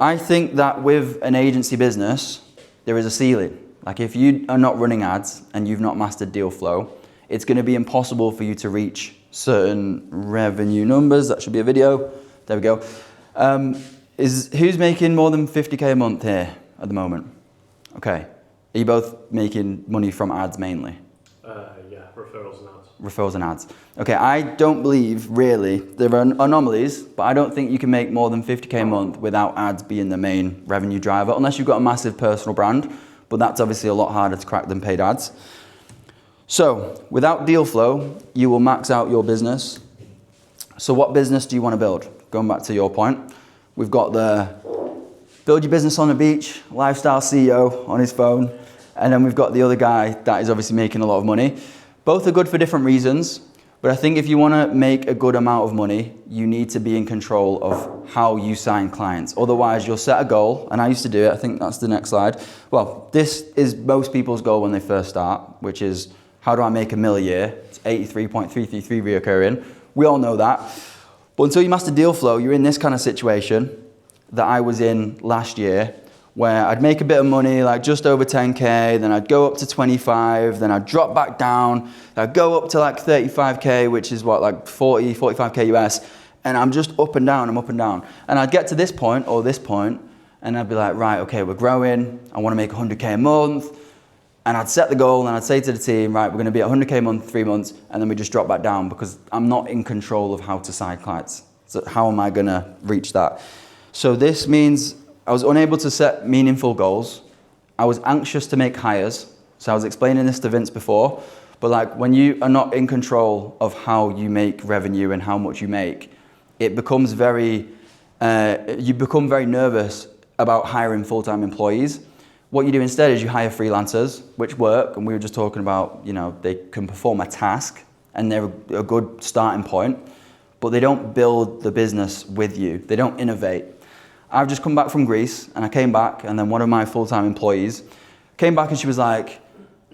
I think that with an agency business, there is a ceiling. Like if you are not running ads and you've not mastered deal flow, it's going to be impossible for you to reach certain revenue numbers. That should be a video. There we go. Who's making more than 50K a month here at the moment? Okay. Are you both making money from ads mainly? Yeah, referrals and ads. Referrals and ads. Okay, I don't believe really, there are anomalies, but I don't think you can make more than 50K a month without ads being the main revenue driver, unless you've got a massive personal brand, but that's obviously a lot harder to crack than paid ads. So, without deal flow, you will max out your business. So what business do you want to build? Going back to your point, we've got the build your business on the beach, lifestyle CEO on his phone, and then we've got the other guy that is obviously making a lot of money. Both are good for different reasons, but I think if you want to make a good amount of money, you need to be in control of how you sign clients. Otherwise, you'll set a goal, and I used to do it, I think that's the next slide. Well, this is most people's goal when they first start, which is, how do I make $1 million a year? It's 83.333 reoccurring. We all know that. But until you master deal flow, you're in this kind of situation that I was in last year, where I'd make a bit of money, like just over 10K, then I'd go up to 25, then I'd drop back down, I'd go up to like 35K, which is what, like 40, 45K US, and I'm just up and down, I'm up and down. And I'd get to this point, or this point, and I'd be like, right, okay, we're growing, I wanna make 100K a month, and I'd set the goal, and I'd say to the team, right, we're gonna be at 100K a month, 3 months, and then we just drop back down, because I'm not in control of how to sign clients. So how am I gonna reach that? So this means I was unable to set meaningful goals. I was anxious to make hires. So I was explaining this to Vince before, but like when you are not in control of how you make revenue and how much you make, it becomes you become very nervous about hiring full-time employees. What you do instead is you hire freelancers, which work, and we were just talking about, you know, they can perform a task and they're a good starting point, but they don't build the business with you. They don't innovate. I've just come back from Greece, and I came back, and then one of my full-time employees came back and she was like,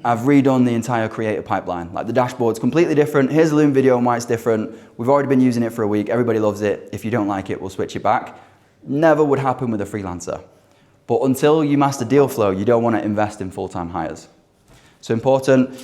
I've redone the entire creator pipeline. Like the dashboard's completely different. Here's a Loom video on why it's different. We've already been using it for a week. Everybody loves it. If you don't like it, we'll switch it back. Never would happen with a freelancer. But until you master deal flow, you don't want to invest in full-time hires. So important.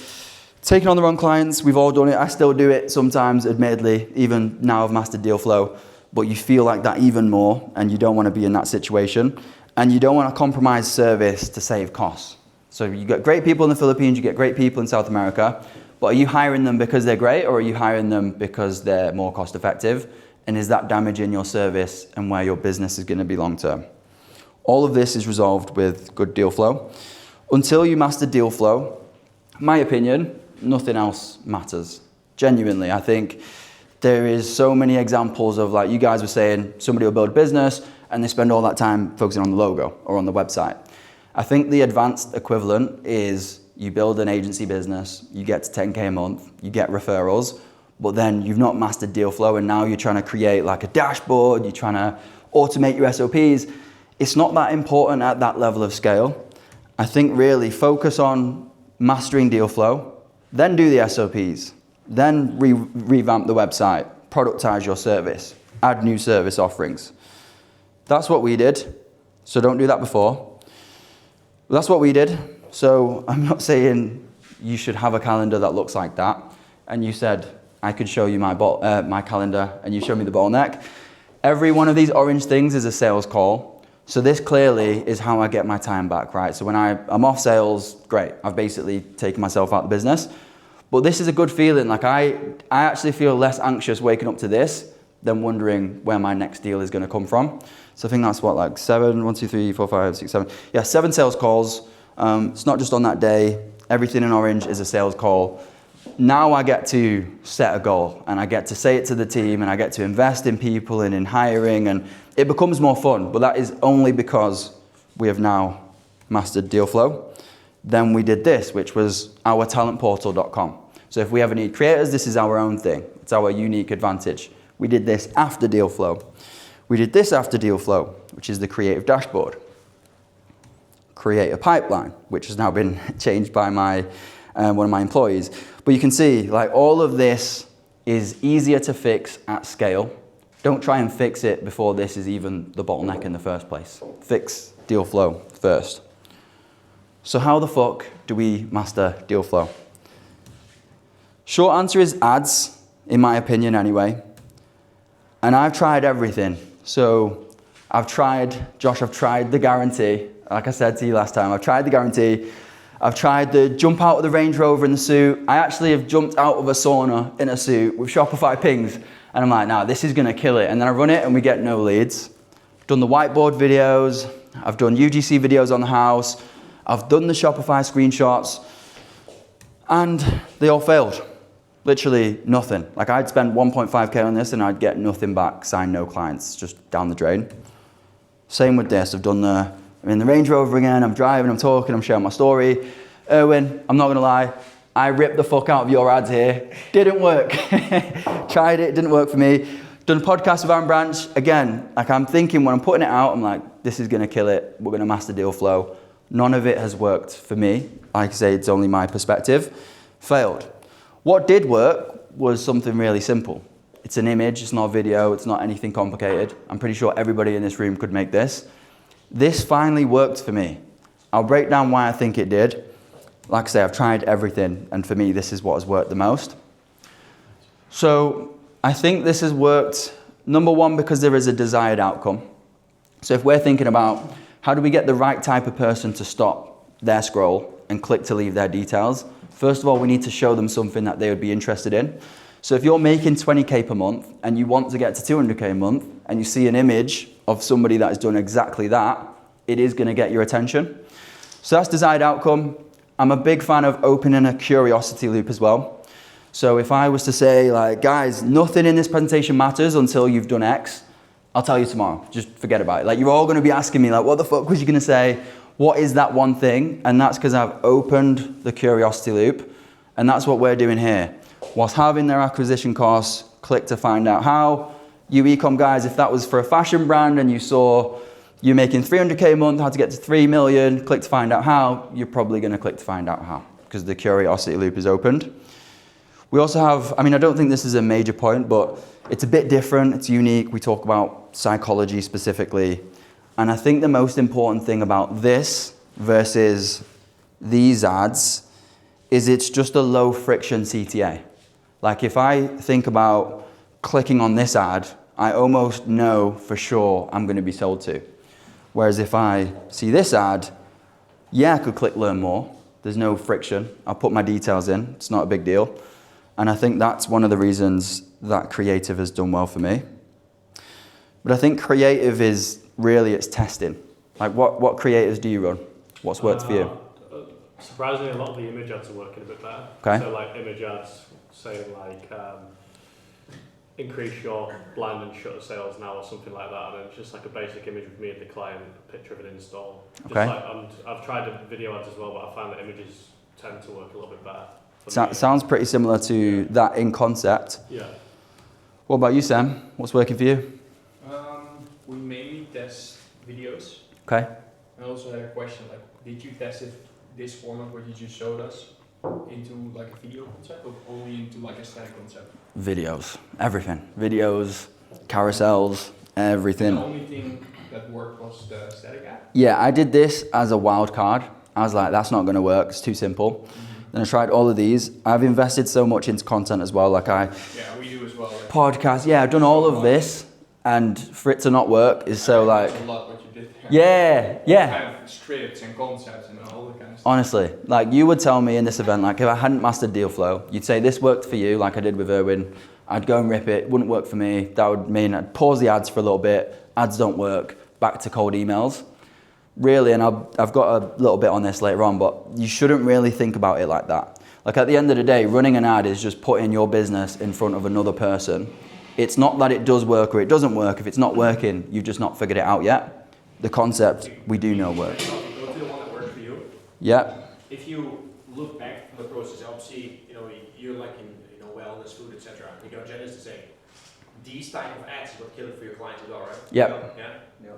Taking on the wrong clients, we've all done it. I still do it sometimes, admittedly, even now I've mastered deal flow. But you feel like that even more, and you don't want to be in that situation. And you don't want to compromise service to save costs. So you get great people in the Philippines, you get great people in South America, but are you hiring them because they're great, or are you hiring them because they're more cost effective? And is that damaging your service and where your business is going to be long term? All of this is resolved with good deal flow. Until you master deal flow, my opinion, nothing else matters. Genuinely, I think there is so many examples of, like you guys were saying, somebody will build a business and they spend all that time focusing on the logo or on the website. I think the advanced equivalent is you build an agency business, you get to 10K a month, you get referrals, but then you've not mastered deal flow and now you're trying to create like a dashboard, you're trying to automate your SOPs. It's not that important at that level of scale. I think really focus on mastering deal flow, then do the SOPs. Then revamp the website, productize your service, add new service offerings. That's what we did. So don't do that before. That's what we did. So I'm not saying you should have a calendar that looks like that. And you said, I could show you my calendar and you show me the bottleneck. Every one of these orange things is a sales call. So this clearly is how I get my time back, right? So when I'm off sales, great. I've basically taken myself out of the business. But this is a good feeling. Like I actually feel less anxious waking up to this than wondering where my next deal is going to come from. So I think that's what, like 7, 1, 2, 3, 4, 5, 6, 7. Yeah, 7 sales calls. It's not just on that day. Everything in orange is a sales call. Now I get to set a goal and I get to say it to the team and I get to invest in people and in hiring, and it becomes more fun. But that is only because we have now mastered deal flow. Then we did this, which was ourtalentportal.com. So if we ever need creators, this is our own thing. It's our unique advantage. We did this after deal flow. We did this after deal flow, which is the creative dashboard. Create a pipeline, which has now been changed by one of my employees. But you can see, like, all of this is easier to fix at scale don't try and fix it before this is even the bottleneck in the first place. Fix deal flow first. So how the fuck do we master deal flow? Short answer is ads, in my opinion anyway. And I've tried everything. So I've tried the guarantee. Like I said to you last time, I've tried the guarantee. I've tried the jump out of the Range Rover in the suit. I actually have jumped out of a sauna in a suit with Shopify pings. And I'm like, nah, this is gonna kill it. And then I run it and we get no leads. I've done the whiteboard videos. I've done UGC videos on the house. I've done the Shopify screenshots. And they all failed. Literally nothing. Like I'd spend 1.5K on this and I'd get nothing back, sign no clients, just down the drain. Same with this. I'm in the Range Rover again, I'm driving, I'm talking, I'm sharing my story. Erwin, I'm not gonna lie, I ripped the fuck out of your ads here. Didn't work. Tried it, didn't work for me. Done a podcast with Aaron Branch. Again, like I'm thinking when I'm putting it out, I'm like, this is gonna kill it. We're gonna master deal flow. None of it has worked for me. Like I say, it's only my perspective. Failed. What did work was something really simple. It's an image, it's not a video, it's not anything complicated. I'm pretty sure everybody in this room could make this. This finally worked for me. I'll break down why I think it did. Like I say, I've tried everything, and for me, this is what has worked the most. So I think this has worked, number one, because there is a desired outcome. So if we're thinking about how do we get the right type of person to stop their scroll and click to leave their details, first of all, we need to show them something that they would be interested in. So if you're making 20K per month and you want to get to 200K a month and you see an image of somebody that has done exactly that, it is going to get your attention. So that's desired outcome. I'm a big fan of opening a curiosity loop as well. So if I was to say, like, guys, nothing in this presentation matters until you've done X, I'll tell you tomorrow. Just forget about it. Like, you're all going to be asking me, like, what the fuck was you going to say? What is that one thing? And that's because I've opened the curiosity loop. And that's what we're doing here. Whilst having their acquisition costs, click to find out how. You e-com guys, if that was for a fashion brand and you saw you're making 300K a month, how to get to 3 million, click to find out how, you're probably going to click to find out how because the curiosity loop is opened. We also have, I don't think this is a major point, but it's a bit different, it's unique. We talk about psychology specifically. And I think the most important thing about this versus these ads is it's just a low friction CTA. Like if I think about clicking on this ad, I almost know for sure I'm going to be sold to. Whereas if I see this ad, yeah, I could click learn more. There's no friction. I'll put my details in. It's not a big deal. And I think that's one of the reasons that creative has done well for me. But I think creative is really, it's testing. Like what creatives do you run? What's worked for you? Surprisingly, a lot of the image ads are working a bit better. Okay. So like image ads saying like, increase your blind and shutter sales now or something like that, and it's just like a basic image with me and the client, a picture of an install. Just okay. Like, I've tried the video ads as well, but I find that images tend to work a little bit better. Sounds pretty similar to that in concept. Yeah. What about you, Sam? What's working for you? We mainly test videos. Okay. I also had a question, like, did you test if this format what you just showed us into like a video concept or only into like a static concept? Videos, everything. Videos, carousels, everything. The only thing that worked was the static ad? Yeah, I did this as a wild card. I was like, that's not going to work. It's too simple. Mm-hmm. Then I tried all of these. I've invested so much into content as well. Like yeah, we do as well. Like podcast. Yeah, I've done all of this, and for it to not work is so like. That's a lot what you did there. Yeah, yeah. Kind of scripts and concepts and all that kind of stuff. Honestly, like you would tell me in this event, like if I hadn't mastered deal flow, you'd say this worked for you, like I did with Erwin. I'd go and rip it. It wouldn't work for me. That would mean I'd pause the ads for a little bit. Ads don't work. Back to cold emails. Really, and I've got a little bit on this later on, but you shouldn't really think about it like that. Like at the end of the day, running an ad is just putting your business in front of another person. It's not that it does work or it doesn't work. If it's not working, you've just not figured it out yet. The concept we do know works. Go to the one that works for you. Yeah. If you look back on the process, obviously, you're like in wellness, food, etc. You got agendas to say these type of ads is what kill it for your clients as well, right? Yep. Yeah.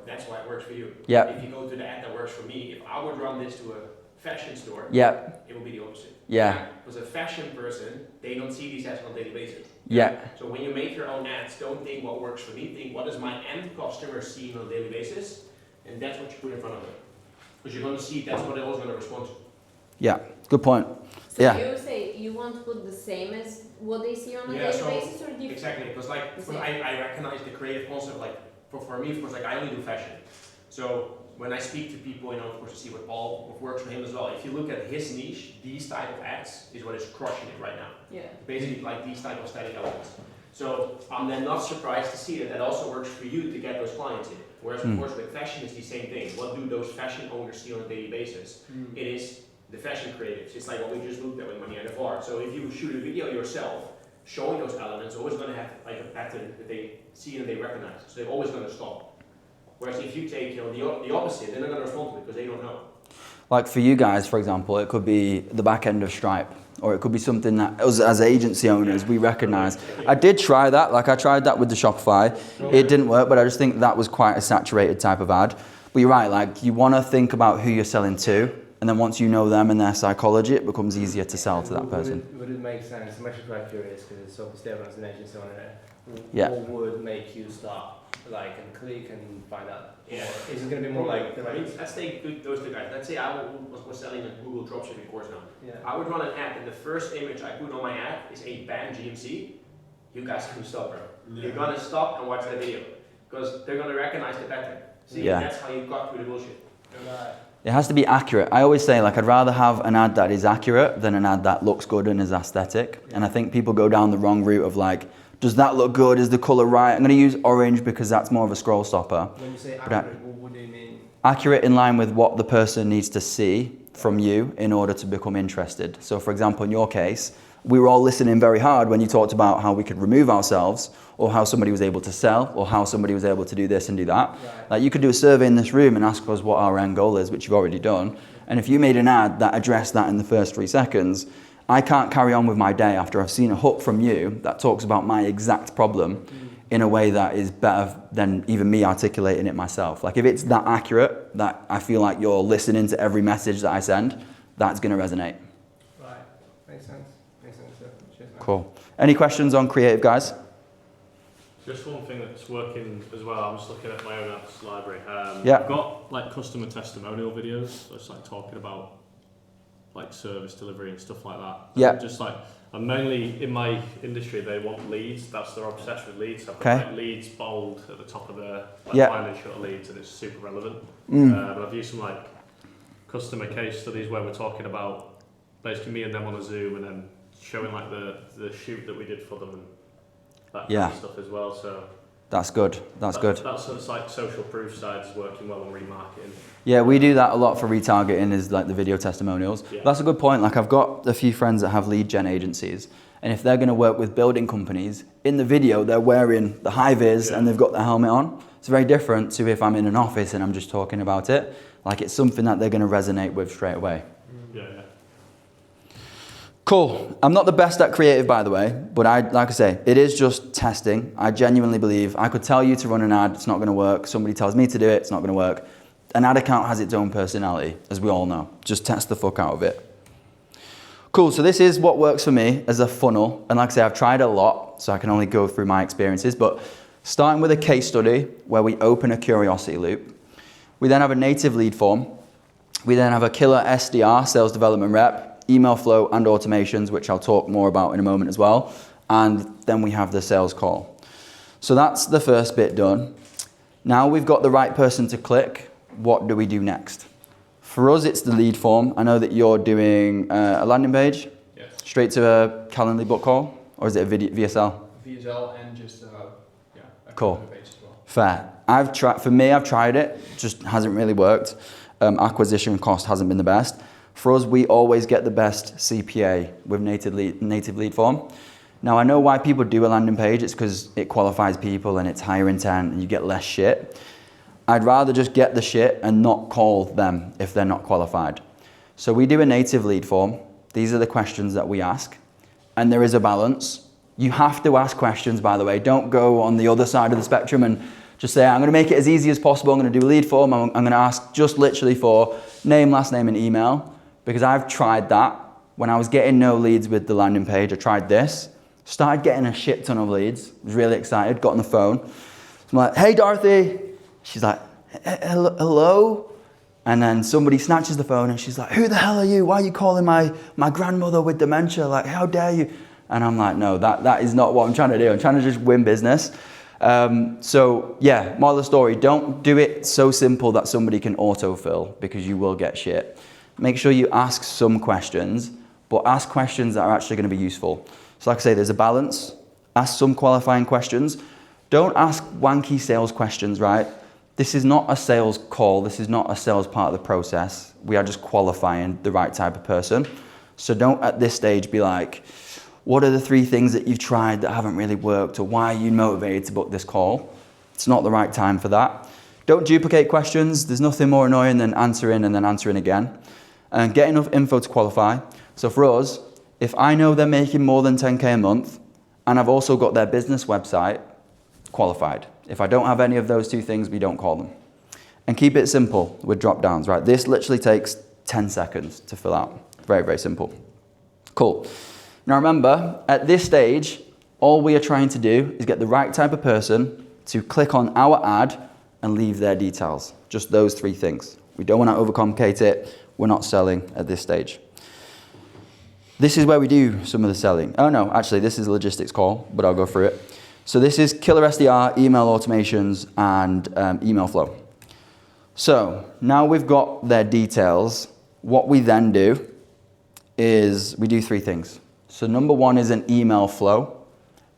That's why it works for you. Yep. If you go to the ad that works for me, if I would run this to a fashion store, Yep. it will be the opposite. Yeah. Because a fashion person, they don't see these ads on a daily basis. Yeah. So when you make your own ads, don't think what works for me, think what does my end customer see on a daily basis, and that's what you put in front of them. Because you're going to see that's what they're always going to respond to. Yeah, good point. So Yeah. you say you want to put the same as what they see on a Yeah, daily so basis, or different? Exactly, because like The for, same. I recognize the creative concept. Like for me, of course, like I only do fashion. So when I speak to people, you know, of course, to see what Paul, what works for him as well. If you look at his niche, these type of ads is what is crushing it right now. Yeah. Basically, like these type of static elements. So I'm then not surprised to see that that also works for you to get those clients in. Whereas of course with fashion it's the same thing. What do those fashion owners see on a daily basis? It is the fashion creatives. It's like what we just looked at with Money and Art. So if you shoot a video yourself showing those elements, always going to have like a pattern that they see and they recognize. So they're always going to stop. Whereas if you take, you know, the opposite, they're not going to respond to it because they don't know. Like for you guys, for example, it could be the back end of Stripe, or it could be something that us as agency owners, we recognize. I did try that, like I tried that with the Shopify. It didn't work, but I just think that was quite a saturated type of ad. But you're right, like you want to think about who you're selling to, and then once you know them and their psychology, it becomes easier to sell to that person. Would it make sense? I'm actually quite curious because obviously everyone's an agency owner. Yeah. What would make you stop, like, and click and find out? Yeah. Or is it going to be more like the I mean, right? let's take those two guys. Let's say I was selling a Google dropshipping course now. Yeah. I would run an ad, and the first image I put on my ad is a banned GMC. You guys can stop, bro. You're gonna stop and watch the video because they're gonna recognize the pattern. See, Yeah. that's how you got through the bullshit. It has to be accurate. I always say, like, I'd rather have an ad that is accurate than an ad that looks good and is aesthetic. And I think people go down the wrong route of like, does that look good? Is the color right? I'm going to use orange because that's more of a scroll stopper. When you say But I- accurate, what do you mean? Accurate in line with what the person needs to see from you in order to become interested. So for example, in your case, we were all listening very hard when you talked about how we could remove ourselves, or how somebody was able to sell, or how somebody was able to do this and do that. Right. Like you could do a survey in this room and ask us what our end goal is, which you've already done. And if you made an ad that addressed that in the first 3 seconds, I can't carry on with my day after I've seen a hook from you that talks about my exact problem in a way that is better than even me articulating it myself. Like if it's that accurate, that I feel like you're listening to every message that I send, that's going to resonate. Right. Makes sense. Makes sense. Cheers, man. Cool. Any questions on creative, guys? Just one thing that's working as well, I'm just looking at my own apps library. Yeah. I've got like customer testimonial videos, just like talking about like service delivery and stuff like that. Yeah. Just like, and mainly in my industry, they want leads. That's their obsession with leads. I've got Okay. like leads bold at the top of their like Yeah. find and shutter leads, and it's super relevant. But I've used some like customer case studies where we're talking about basically me and them on a Zoom, and then showing like the shoot that we did for them and that Yeah. kind of stuff as well. So That's good. That's good. That's sort of like social proof side is working well on remarketing. Yeah, we do that a lot for retargeting, is like the video testimonials. Yeah. That's a good point. Like I've got a few friends that have lead gen agencies, and if they're going to work with building companies, in the video they're wearing the high vis and they've got the helmet on. It's very different to if I'm in an office and I'm just talking about it. Like it's something that they're going to resonate with straight away. Yeah. Cool. I'm not the best at creative, by the way, but like I say, it is just testing. I genuinely believe I could tell you to run an ad, it's not going to work. Somebody tells me to do it, it's not going to work. An ad account has its own personality, as we all know. Just test the fuck out of it. Cool, so this is what works for me as a funnel. And like I say, I've tried a lot, so I can only go through my experiences. But starting with a case study where we open a curiosity loop. We then have a native lead form. We then have a killer SDR, sales development rep, email flow and automations, which I'll talk more about in a moment as well. And then we have the sales call. So that's the first bit done. Now we've got the right person to click. What do we do next? For us, it's the lead form. I know that you're doing a landing page, Yes. straight to a Calendly book call, or is it a VSL? VSL and just a Cool. page as well. Fair. I've tried it, just hasn't really worked. Acquisition cost hasn't been the best. For us, we always get the best CPA with native lead form. Now, I know why people do a landing page. It's because it qualifies people and it's higher intent and you get less shit. I'd rather just get the shit and not call them if they're not qualified. So we do a native lead form. These are the questions that we ask. And there is a balance. You have to ask questions, by the way. Don't go on the other side of the spectrum and just say, I'm going to make it as easy as possible. I'm going to do a lead form. I'm going to ask just literally for name, last name, and email. Because I've tried that. When I was getting no leads with the landing page, I tried this. Started getting a shit ton of leads. Was really excited. Got on the phone. I'm like, hey, Dorothy. She's like, hello? And then somebody snatches the phone and she's like, who the hell are you? Why are you calling my grandmother with dementia? Like, how dare you? And I'm like, no, that is not what I'm trying to do. I'm trying to just win business. So yeah, moral of the story, don't do it so simple that somebody can autofill, because you will get shit. Make sure you ask some questions, but ask questions that are actually going to be useful. So like I say, there's a balance. Ask some qualifying questions. Don't ask wanky sales questions, right? This is not a sales call. This is not a sales part of the process. We are just qualifying the right type of person. So don't at this stage be like, what are the 3 things that you've tried that haven't really worked, or why are you motivated to book this call? It's not the right time for that. Don't duplicate questions. There's nothing more annoying than answering and then answering again. And get enough info to qualify. So for us, if I know they're making more than 10K a month, and I've also got their business website, qualified. If I don't have any of those 2 things, we don't call them. And keep it simple with drop downs, right? This literally takes 10 seconds to fill out. Very, very simple. Cool. Now remember, at this stage, all we are trying to do is get the right type of person to click on our ad and leave their details. Just those 3 things. We don't want to overcomplicate it. We're not selling at this stage. This is where we do some of the selling. Oh no, actually this is a logistics call, but I'll go through it. So this is killer SDR, email automations, and email flow. So now we've got their details. What we then do is we do 3 things. So number 1 is an email flow.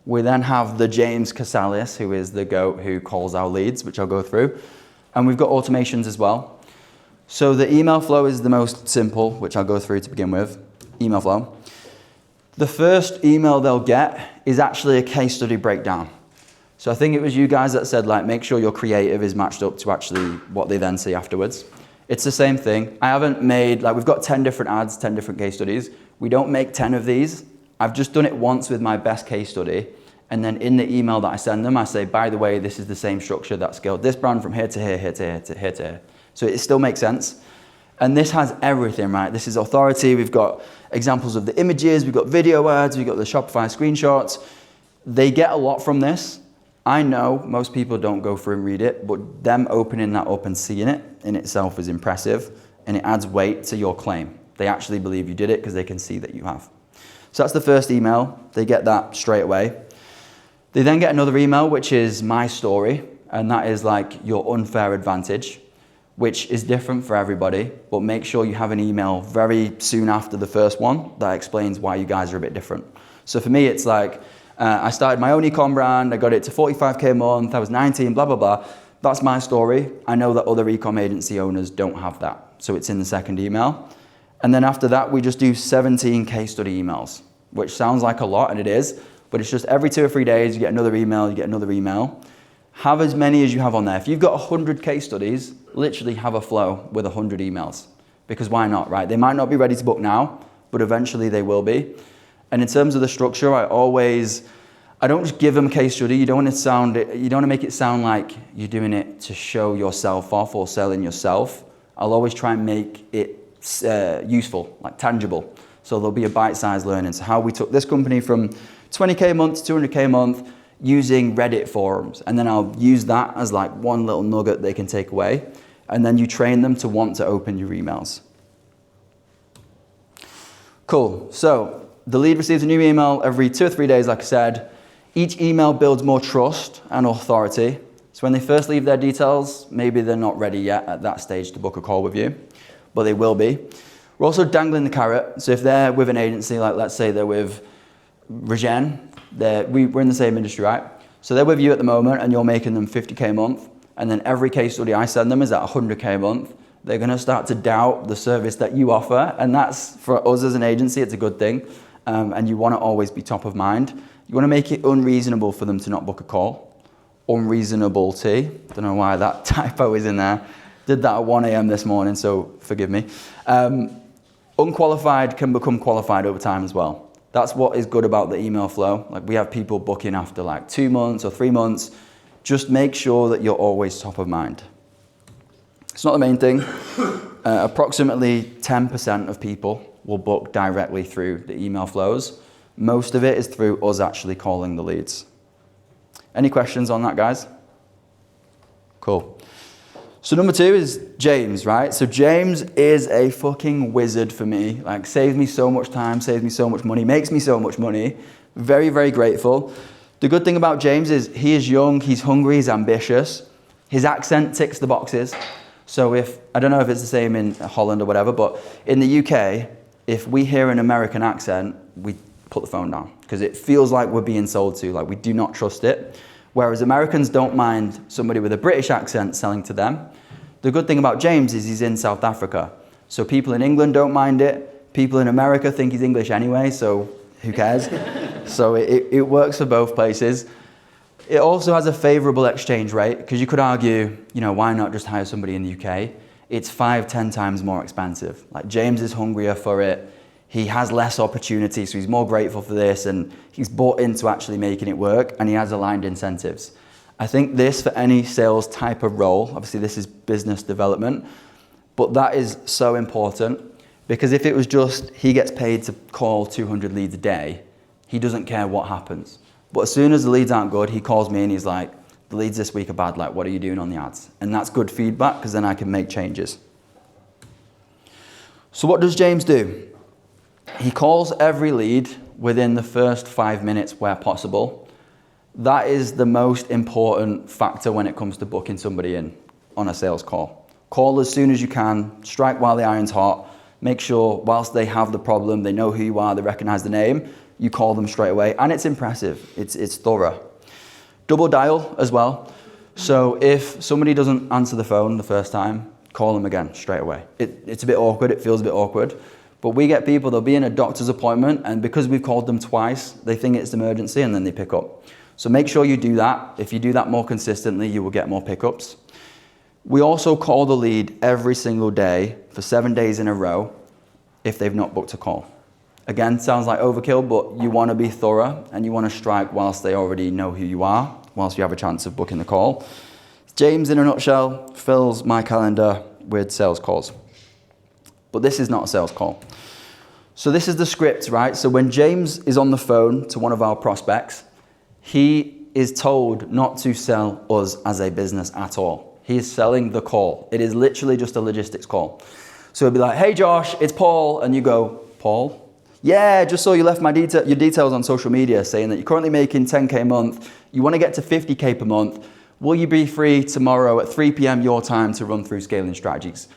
We then have the James Casales, who is the goat who calls our leads, which I'll go through. And we've got automations as well. So the email flow is the most simple, which I'll go through to begin with. Email flow. The first email they'll get is actually a case study breakdown. So I think it was you guys that said, like, make sure your creative is matched up to actually what they then see afterwards. It's the same thing. I haven't made, like, we've got 10 different ads, 10 different case studies. We don't make 10 of these. I've just done it once with my best case study. And then in the email that I send them, I say, by the way, this is the same structure that scaled this brand from here to here, here to here to here to here. So it still makes sense. And this has everything, right? This is authority. We've got examples of the images. We've got video ads. We've got the Shopify screenshots. They get a lot from this. I know most people don't go through and read it, but them opening that up and seeing it in itself is impressive, and it adds weight to your claim. They actually believe you did it because they can see that you have. So that's the first email. They get that straight away. They then get another email, which is my story, and that is like your unfair advantage, which is different for everybody, but make sure you have an email very soon after the first one that explains why you guys are a bit different. So for me, it's like, I started my own e-com brand, I got it to 45K a month, I was 19, blah, blah, blah. That's my story. I know that other e-com agency owners don't have that. So it's in the second email. And then after that, we just do 17 case study emails, which sounds like a lot, and it is, but it's just every 2 or 3 days, you get another email, you get another email. Have as many as you have on there. If you've got 100 case studies, literally have a flow with 100 emails. Because why not, right? They might not be ready to book now, but eventually they will be. And in terms of the structure, I don't just give them a case study. You don't want to make it sound like you're doing it to show yourself off or selling yourself. I'll always try and make it useful, like tangible. So there'll be a bite-sized learning. So how we took this company from 20K a month to 200K a month using Reddit forums. And then I'll use that as like one little nugget they can take away. And then you train them to want to open your emails. Cool. So the lead receives a new email every 2 or 3 days, like I said. Each email builds more trust and authority. So when they first leave their details, maybe they're not ready yet at that stage to book a call with you, but they will be. We're also dangling the carrot. So if they're with an agency, like let's say they're with Regen, we're in the same industry, right? So they're with you at the moment and you're making them 50K a month. And then every case study I send them is at 100K a month. They're going to start to doubt the service that you offer. And that's, for us as an agency, it's a good thing. And you want to always be top of mind. You want to make it unreasonable for them to not book a call. Unreasonability. Don't know why that typo is in there. Did that at 1 a.m. this morning, so forgive me. Unqualified can become qualified over time as well. That's what is good about the email flow. Like we have people booking after like 2 months or 3 months. Just make sure that you're always top of mind. It's not the main thing. Approximately 10% of people will book directly through the email flows. Most of it is through us actually calling the leads. Any questions on that, guys? Cool. So number 2 is James, right? So James is a fucking wizard for me. Like, saves me so much time, saves me so much money, makes me so much money. Very, very grateful. The good thing about James is he is young, he's hungry, he's ambitious. His accent ticks the boxes. So I don't know if it's the same in Holland or whatever, but in the UK, if we hear an American accent, we put the phone down because it feels like we're being sold to, like we do not trust it. Whereas Americans don't mind somebody with a British accent selling to them. The good thing about James is he's in South Africa. So people in England don't mind it. People in America think he's English anyway, so who cares? So it works for both places. It also has a favorable exchange rate because you could argue, why not just hire somebody in the UK? It's 5-10 times more expensive. Like James is hungrier for it. He has less opportunity, so he's more grateful for this, and he's bought into actually making it work, and he has aligned incentives. I think this, for any sales type of role, obviously this is business development, but that is so important because if it was just he gets paid to call 200 leads a day, he doesn't care what happens. But as soon as the leads aren't good, he calls me and he's like, the leads this week are bad, like what are you doing on the ads? And that's good feedback because then I can make changes. So what does James do? He calls every lead within the first 5 minutes where possible. That is the most important factor when it comes to booking somebody in on a sales call. Call as soon as you can, strike while the iron's hot, make sure whilst they have the problem, they know who you are, they recognize the name, you call them straight away, and it's impressive, it's thorough. Double dial as well. So if somebody doesn't answer the phone the first time, call them again straight away. It's a bit awkward, it feels a bit awkward, but we get people, they'll be in a doctor's appointment, and because we've called them twice, they think it's an emergency and then they pick up. So make sure you do that. If you do that more consistently, you will get more pickups. We also call the lead every single day for 7 days in a row if they've not booked a call. Again, sounds like overkill, but you want to be thorough and you want to strike whilst they already know who you are, whilst you have a chance of booking the call. James, in a nutshell, fills my calendar with sales calls. But this is not a sales call. So this is the script, right? So when James is on the phone to one of our prospects, he is told not to sell us as a business at all. He is selling the call. It is literally just a logistics call. So he'll be like, hey Josh, it's Paul. And you go, Paul? Yeah, just saw you left your details on social media saying that you're currently making 10K a month. You want to get to 50K per month. Will you be free tomorrow at 3 p.m. your time to run through scaling strategies?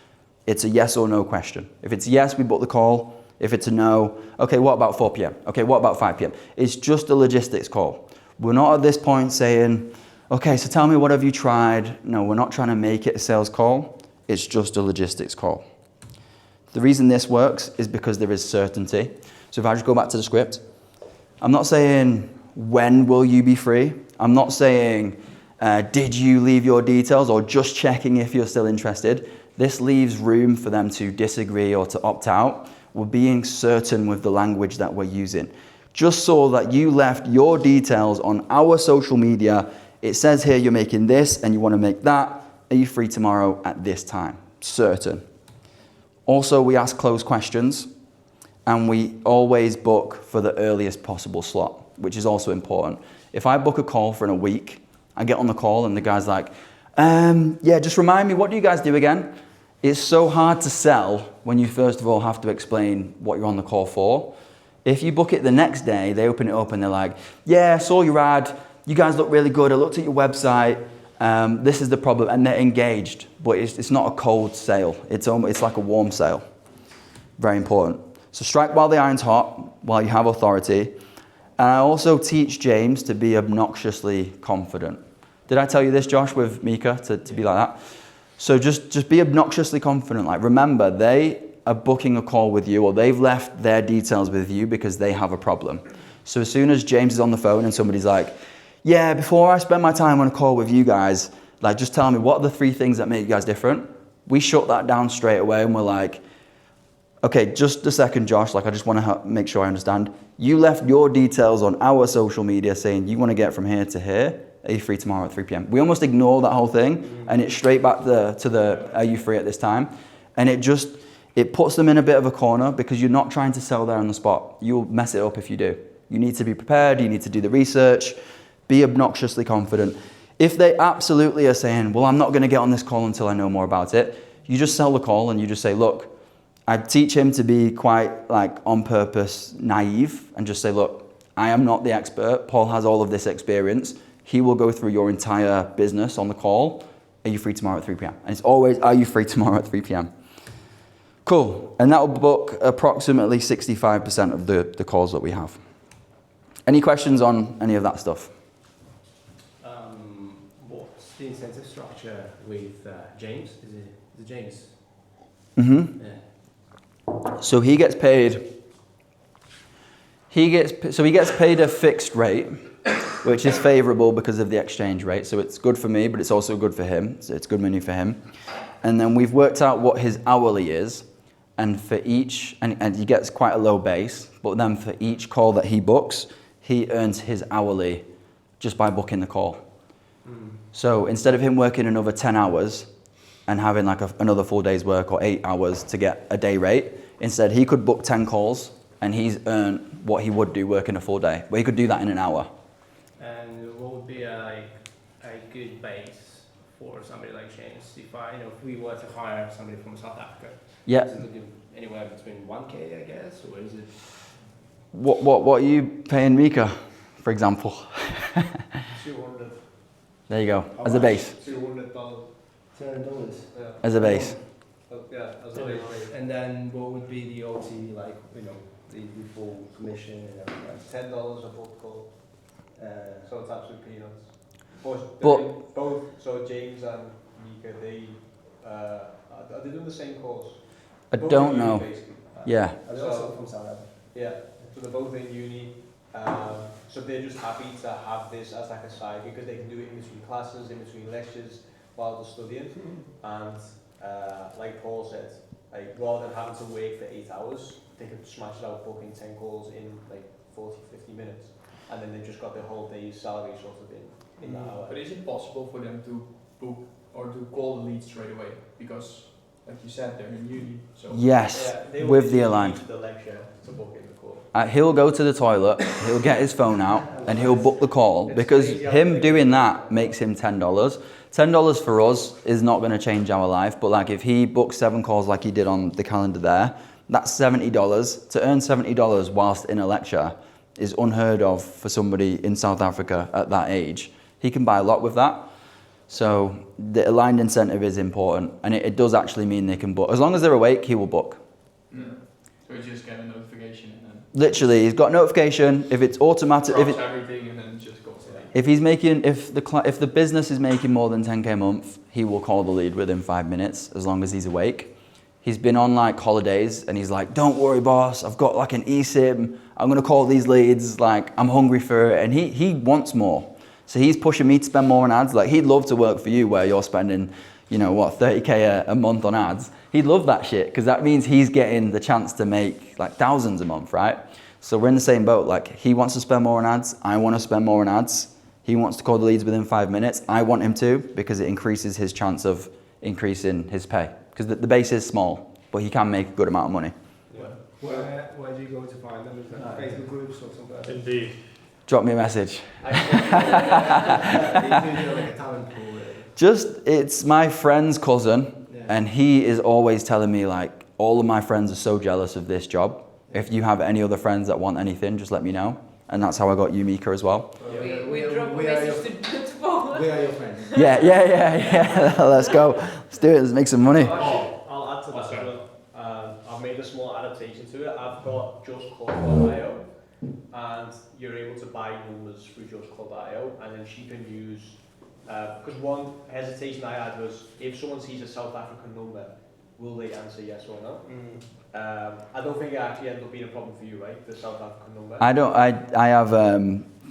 It's a yes or no question. If it's yes, we book the call. If it's a no, okay, what about 4 p.m.? Okay, what about 5 p.m.? It's just a logistics call. We're not at this point saying, okay, so tell me what have you tried? No, we're not trying to make it a sales call. It's just a logistics call. The reason this works is because there is certainty. So if I just go back to the script, I'm not saying, when will you be free? I'm not saying, did you leave your details, or just checking if you're still interested. This leaves room for them to disagree or to opt out. We're being certain with the language that we're using. Just saw that you left your details on our social media. It says here you're making this and you want to make that. Are you free tomorrow at this time? Certain. Also, we ask closed questions, and we always book for the earliest possible slot, which is also important. If I book a call for in a week, I get on the call and the guy's like, yeah, just remind me, what do you guys do again? It's so hard to sell when you first of all have to explain what you're on the call for. If you book it the next day, they open it up and they're like, yeah, I saw your ad, you guys look really good, I looked at your website, this is the problem, and they're engaged, but it's not a cold sale, it's like a warm sale. Very important. So strike while the iron's hot, while you have authority. And I also teach James to be obnoxiously confident. Did I tell you this, Josh, with Mika, to be like that? So just be obnoxiously confident. Like, remember, they are booking a call with you, or they've left their details with you because they have a problem. So as soon as James is on the phone and somebody's like, yeah, before I spend my time on a call with you guys, like, just tell me, what are the 3 things that make you guys different? We shut that down straight away and we're like, okay, just a second, Josh, like, I just want to make sure I understand. You left your details on our social media saying you want to get from here to here. Are you free tomorrow at 3 p.m.? We almost ignore that whole thing, and it's straight back to the are you free at this time? And it puts them in a bit of a corner because you're not trying to sell there on the spot. You'll mess it up if you do. You need to be prepared, you need to do the research, be obnoxiously confident. If they absolutely are saying, well, I'm not going to get on this call until I know more about it, you just sell the call and you just say, look, I teach him to be quite like on purpose naive and just say, look, I am not the expert. Paul has all of this experience. He will go through your entire business on the call. Are you free tomorrow at 3 p.m.? And it's always, are you free tomorrow at 3 p.m.? Cool. And that will book approximately 65% of the calls that we have. Any questions on any of that stuff? What's the incentive structure with James? Is it James? Mm-hmm. Yeah. So he gets paid. He gets paid a fixed rate, which is favourable because of the exchange rate. So it's good for me, but it's also good for him. So it's good money for him. And then we've worked out what his hourly is, and for each, and he gets quite a low base, but then for each call that he books, he earns his hourly just by booking the call. So instead of him working another 10 hours and having like another full day's work or 8 hours to get a day rate, instead he could book 10 calls and he's earned what he would do working a full day. But he could do that in an hour. And what would be a good base for somebody like James if we were to hire somebody from South Africa? Yeah. Is it looking anywhere between 1K, I guess, or is it? What are you paying Mika, for example? 200. There you go, as a base. $200. $200. Yeah. As a base. Yeah, as a base. And then what would be the OT, the full commission and everything else? $10 a book call. So it's absolute peanuts. But- Both, so James and Mika, are they doing the same course? I Both don't in uni, know. basically. Yeah. Are they also from South Africa? Yeah, so they're both in uni. So they're just happy to have this as like a side because they can do it in between classes, in between lectures while they're studying. And like Paul said, like rather than having to wait for 8 hours, they could smash it out booking 10 calls in like 40, 50 minutes. And then they've just got their whole day's salary sort of in that hour. But is it possible for them to book or to call the lead straight away? Because, like you said, they're in uni. So Yes, they will with the literally aligned. leave the lecture to book in the call. He'll go to the toilet, he'll get his phone out, and he'll book the call because him doing that makes him $10. $10 for us is not going to change our life, but like if he books 7 calls like he did on the calendar there, that's $70. To earn $70 whilst in a lecture is unheard of for somebody in South Africa at that age. He can buy a lot with that. So the aligned incentive is important, and it does actually mean they can book. As long as they're awake, he will book. Yeah. So you just get a notification and then Literally, he's got notification. If it's automatic, drops everything and then just goes away. if the business is making more than 10k a month, he will call the lead within 5 minutes as long as he's awake. He's been on like holidays and he's like, don't worry, boss, I've got like an eSIM. I'm gonna call these leads. Like I'm hungry for it, and he wants more. So he's pushing me to spend more on ads. Like he'd love to work for you where you're spending, 30k a month on ads. He'd love that shit because that means he's getting the chance to make like thousands a month, right? So we're in the same boat. Like he wants to spend more on ads. I want to spend more on ads. He wants to call the leads within 5 minutes. I want him to because it increases his chance of increasing his pay because the base is small, but he can make a good amount of money. Where do you go to find them? Is that Facebook groups or something like that? Indeed. Drop me a message. They do like a talent pool. It's my friend's cousin, Yeah. and he is always telling me like, all of my friends are so jealous of this job. If you have any other friends that want anything, just let me know. And that's how I got you, Mika, as well. We Drop a are your message to Paul. we are your friends. Yeah. Let's go. Let's do it. Let's make some money. I'll add to that as well. I've made a small adaptation to it. I've got justcall.io, and you're able to buy numbers through justcall.io, and then she can use. Because one hesitation I had was if someone sees a South African number, will they answer yes or no? I don't think it actually ends up being a problem for you, right? The South African number. I have.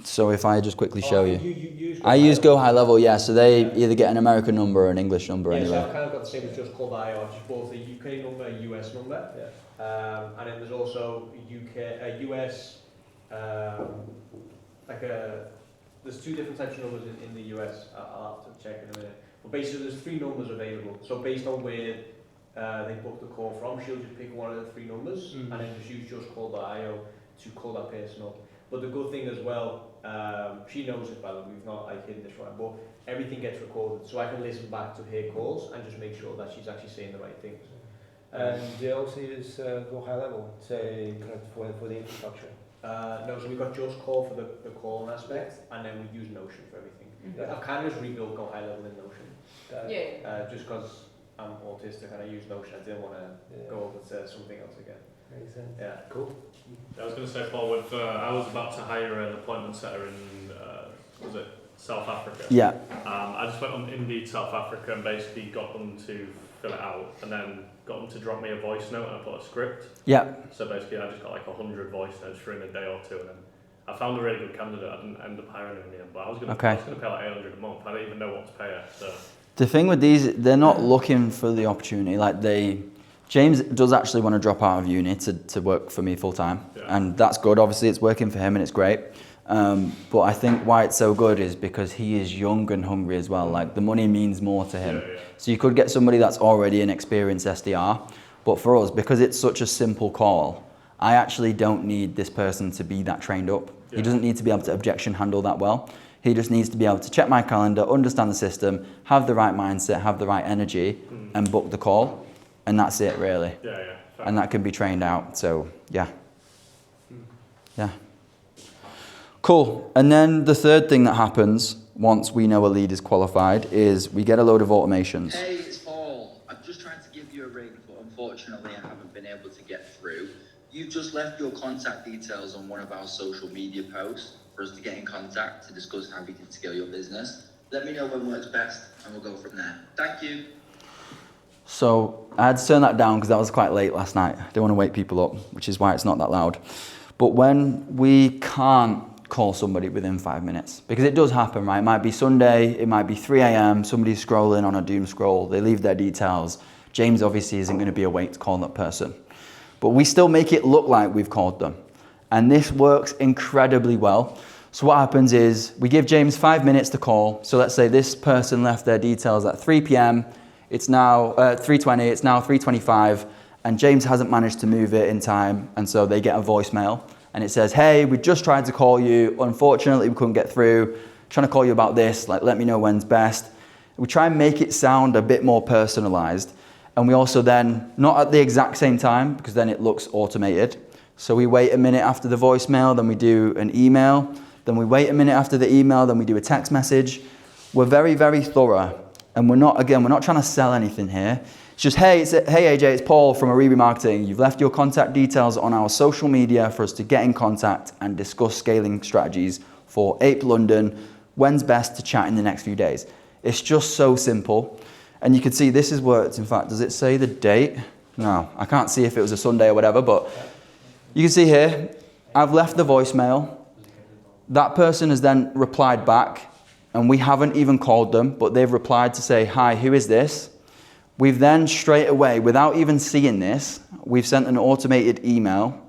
So if I just quickly show you. use I use Go High Level, yeah. So they either get an American number or an English number Yeah, so anyway. I've kind of got the same as justcall.io. I've just bought a UK number, a US number. And then there's also a US, there's 2 different types of numbers in the US. I'll have to check in a minute. But basically there's 3 numbers available. So based on where they booked the call from, she'll just pick one of the 3 numbers and then just use justcall.io to call that person up. But the good thing as well, she knows it, by the way, we've not like hidden this from her, but everything gets recorded, so I can listen back to her calls and just make sure that she's actually saying the right things. And they also use go high level, say, for the infrastructure. No, so we've got Just Call for the calling aspect, and then we use Notion for everything. I've kind of just rebuilt Go High Level in Notion. Just because I'm autistic and I use Notion, I didn't want to go over to something else again. Makes sense. Yeah, cool. I was going to say, Paul, with, I was about to hire an appointment setter in, was it South Africa? Yeah. I just went on Indeed South Africa and basically got them to fill it out, and then got them to drop me a voice note, and I put a script. Yeah. So basically I just got like 100 voice notes for in a day or two, and then I found a really good candidate. I didn't end up hiring him in the end, but I was going to pay like 800 a month. I didn't even know what to pay her. So The thing with these, they're not looking for the opportunity. Like James does actually want to drop out of uni to work for me full time, and that's good. Obviously, it's working for him and it's great. But I think why it's so good is because he is young and hungry as well. Like the money means more to him. So you could get somebody that's already an experienced SDR, but for us, because it's such a simple call, I actually don't need this person to be that trained up. He doesn't need to be able to objection handle that well. He just needs to be able to check my calendar, understand the system, have the right mindset, have the right energy, and book the call. And that's it, really. And that can be trained out. So, yeah. Cool. And then the third thing that happens once we know a lead is qualified is we get a load of automations. Hey, it's Paul. I'm just trying to give you a ring, but unfortunately I haven't been able to get through. You've just left your contact details on one of our social media posts for us to get in contact to discuss how we can scale your business. Let me know when works best and we'll go from there. Thank you. So I had to turn that down because that was quite late last night. I didn't want to wake people up, which is why it's not that loud. But when we can't call somebody within 5 minutes, because it does happen, right? It might be Sunday, it might be 3 a.m, somebody's scrolling on a doom scroll, they leave their details. James obviously isn't going to be awake to call that person. But we still make it look like we've called them. And this works incredibly well. So what happens is we give James 5 minutes to call. So let's say this person left their details at 3 p.m. It's now 3:20, it's now 3:25, and James hasn't managed to move it in time. And so they get a voicemail and it says, hey, we just tried to call you. Unfortunately, we couldn't get through. Trying to call you about this, like let me know when's best. We try and make it sound a bit more personalized. And we also then, not at the exact same time, because then it looks automated. So we wait a minute after the voicemail, then we do an email. Then we wait a minute after the email, then we do a text message. We're very, very thorough. And we're not trying to sell anything here. It's just, hey AJ, it's Paul from Aribi Marketing. You've left your contact details on our social media for us to get in contact and discuss scaling strategies for Ape London. When's best to chat in the next few days? It's just so simple. And you can see this has worked. In fact, does it say the date? No, I can't see if it was a Sunday or whatever, but you can see here, I've left the voicemail. That person has then replied back, and we haven't even called them, but they've replied to say, hi, who is this? We've then straight away, without even seeing this, we've sent an automated email.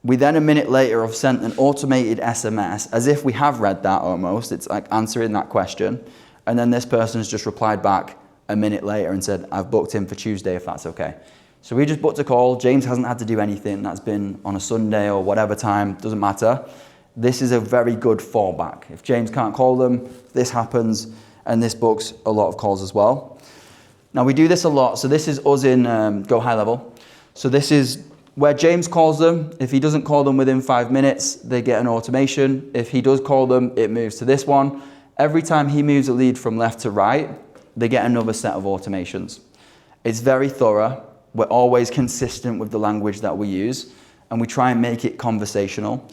We then a minute later have sent an automated SMS, as if we have read that almost. It's like answering that question. And then this person's just replied back a minute later and said, I've booked him for Tuesday if that's okay. So we just booked a call. James hasn't had to do anything. That's been on a Sunday or whatever time, doesn't matter. This is a very good fallback. If James can't call them, this happens, and this books a lot of calls as well. Now we do this a lot. So this is us in Go High Level. So this is where James calls them. If he doesn't call them within 5 minutes, they get an automation. If he does call them, it moves to this one. Every time he moves a lead from left to right, they get another set of automations. It's very thorough. We're always consistent with the language that we use, and we try and make it conversational.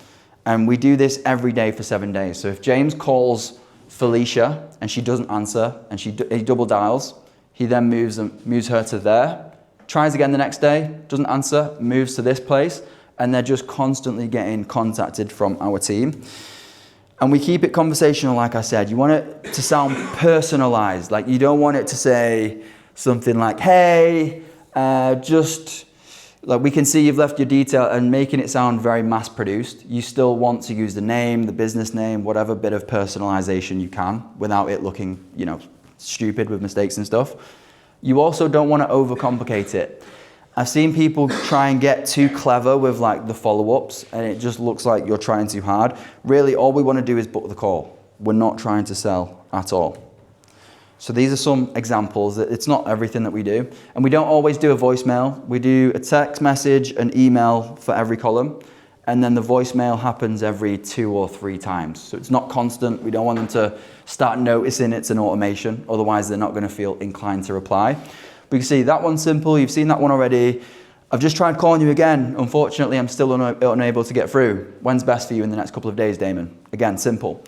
And we do this every day for 7 days. So if James calls Felicia and she doesn't answer and he double dials, he then moves her to there, tries again the next day, doesn't answer, moves to this place, and they're just constantly getting contacted from our team. And we keep it conversational, like I said. You want it to sound personalized. Like you don't want it to say something like, hey, like we can see you've left your detail, and making it sound very mass produced. You still want to use the name, the business name, whatever bit of personalization you can without it looking, stupid with mistakes and stuff. You also don't want to overcomplicate it. I've seen people try and get too clever with like the follow-ups, and it just looks like you're trying too hard. Really, all we want to do is book the call. We're not trying to sell at all. So these are some examples. It's not everything that we do. And we don't always do a voicemail. We do a text message, an email for every column. And then the voicemail happens every 2 or 3 times. So it's not constant. We don't want them to start noticing it's an automation. Otherwise, they're not going to feel inclined to reply. But you can see that one's simple. You've seen that one already. I've just tried calling you again. Unfortunately, I'm still unable to get through. When's best for you in the next couple of days, Damon? Again, simple.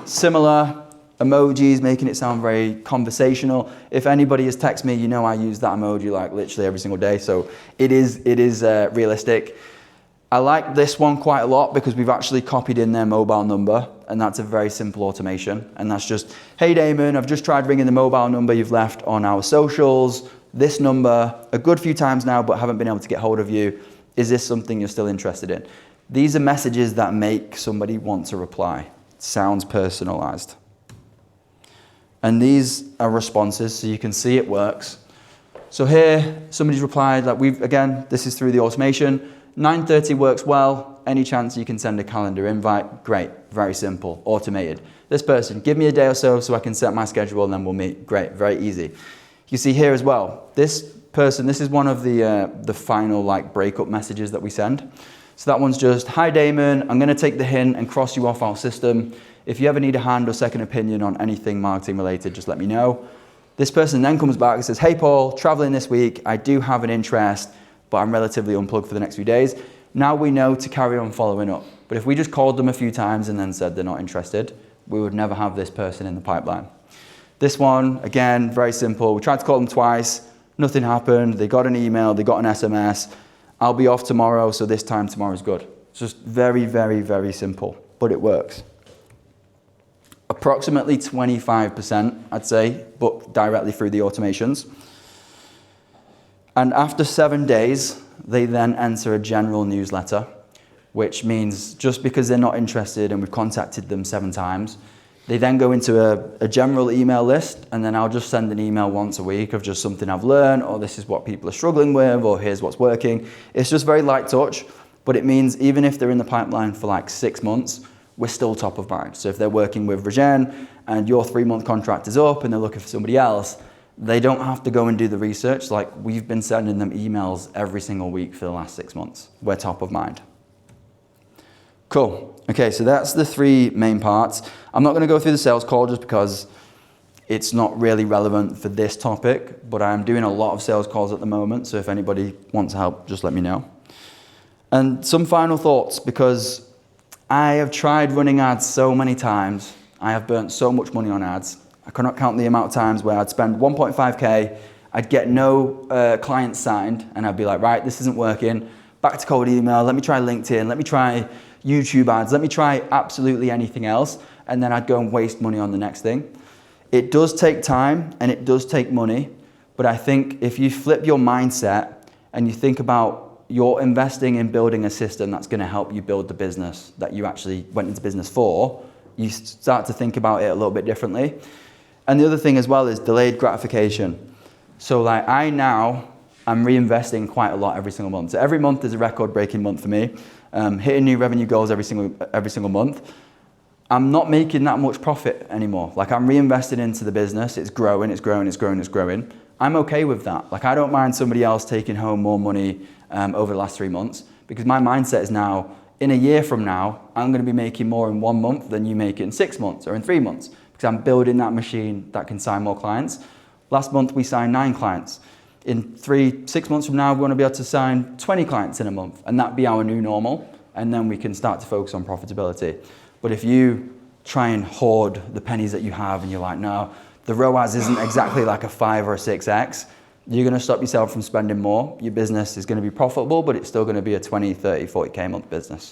Similar. Emojis, making it sound very conversational. If anybody has texted me, you know I use that emoji like literally every single day. So it is realistic. I like this one quite a lot because we've actually copied in their mobile number, and that's a very simple automation. And that's just, hey Damon, I've just tried ringing the mobile number you've left on our socials. This number, a good few times now, but haven't been able to get hold of you. Is this something you're still interested in? These are messages that make somebody want to reply. It sounds personalized. And these are responses, so you can see it works. So here, somebody's replied, like again, this is through the automation. 9:30 works well. Any chance you can send a calendar invite? Great, very simple, automated. This person, give me a day or so I can set my schedule and then we'll meet. Great, very easy. You see here as well, this person, this is one of the final like breakup messages that we send. So that one's just, hi Damon, I'm gonna take the hint and cross you off our system. If you ever need a hand or second opinion on anything marketing related, just let me know. This person then comes back and says, hey Paul, traveling this week, I do have an interest, but I'm relatively unplugged for the next few days. Now we know to carry on following up. But if we just called them a few times and then said they're not interested, we would never have this person in the pipeline. This one, again, very simple. We tried to call them twice, nothing happened. They got an email, they got an SMS. I'll be off tomorrow, so this time tomorrow is good. It's just very, very, very simple, but it works. Approximately 25%, I'd say, booked directly through the automations. And after 7 days, they then enter a general newsletter, which means just because they're not interested and we've contacted them 7 times, they then go into a general email list, and then I'll just send an email once a week of just something I've learned, or this is what people are struggling with, or here's what's working. It's just very light touch, but it means even if they're in the pipeline for like 6 months, we're still top of mind. So if they're working with Regen and your 3-month contract is up and they're looking for somebody else, they don't have to go and do the research. Like, we've been sending them emails every single week for the last 6 months. We're top of mind. Cool. Okay, so that's the 3 main parts. I'm not going to go through the sales call just because it's not really relevant for this topic, but I'm doing a lot of sales calls at the moment. So if anybody wants help, just let me know. And some final thoughts, because I have tried running ads so many times. I have burnt so much money on ads. I cannot count the amount of times where I'd spend 1.5K, I'd get no clients signed, and I'd be like, right, this isn't working. Back to cold email, let me try LinkedIn, let me try YouTube ads, let me try absolutely anything else, and then I'd go and waste money on the next thing. It does take time and it does take money, but I think if you flip your mindset and you think about you're investing in building a system that's going to help you build the business that you actually went into business for, you start to think about it a little bit differently. And the other thing as well is delayed gratification. So like I'm reinvesting quite a lot every single month. So every month is a record-breaking month for me. Hitting new revenue goals every single month. I'm not making that much profit anymore. Like, I'm reinvesting into the business. It's growing, it's growing, it's growing, it's growing. I'm okay with that. Like, I don't mind somebody else taking home more money over the last 3 months, because my mindset is now, in a year from now, I'm going to be making more in 1 month than you make in 6 months or in 3 months, because I'm building that machine that can sign more clients. Last month, we signed 9 clients. In 6 months from now, we want to be able to sign 20 clients in a month, and that be our new normal, and then we can start to focus on profitability. But if you try and hoard the pennies that you have and you're like, no, the ROAS isn't exactly like a 5 or a 6x, you're going to stop yourself from spending more. Your business is going to be profitable, but it's still going to be a 20, 30, 40K a month business.